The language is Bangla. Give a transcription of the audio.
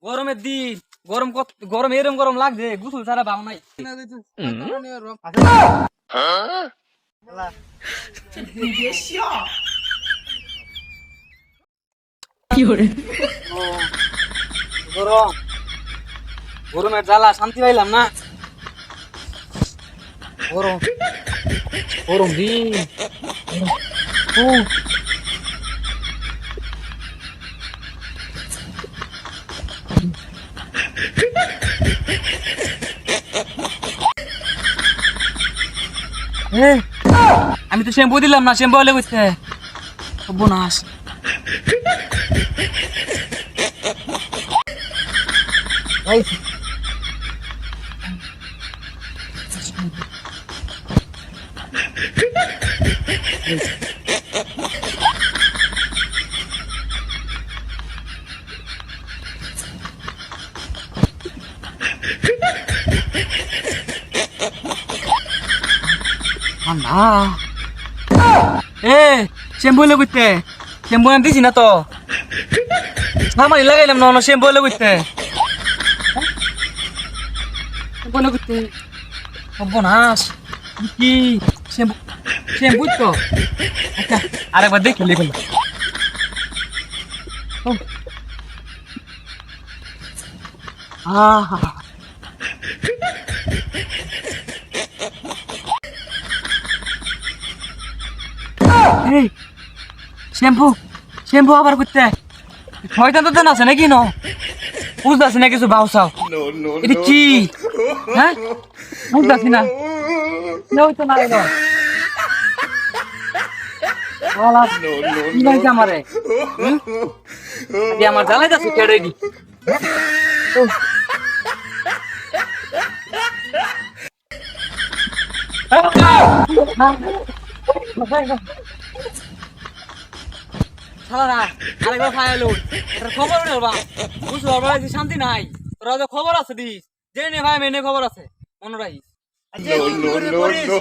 গরমের দিন গরম এরম গরম লাগছে গোসল ছাড়া ভাব নাই। গরম গরমের জ্বালা শান্তি পাইলাম না। গরম গরম দিন আমি তো শ্যাম্পু দিলাম না, শ্যাম্পু হলে করতে বোনাস। না এ শ্যাম্পু হলে করতে শ্যাম্পু আমি দিছি না তো সামানি লাগাইলাম না শ্যাম্পু হলে করতে করতে বোনাস কি শ্যাম্পু শ্যাম্পু তো আচ্ছা আরেকবার দেখি লিখুন। শ্যাম্পু শ্যাম্পু আবার করতে শয়তান তো দেন আছে নাকি ন বুঝতেছি না কিছু বাউসাও এটা কি হ্যাঁ বুঝতেছি না তো না আমারে আমার জ্বালাই যাচ্ছে কেড়ে দি খবর শান্তি নাই তোরা খবর আছে দিস যে নে ভাই মেনে খবর আছে মনে রাখিস। No, no, no, no.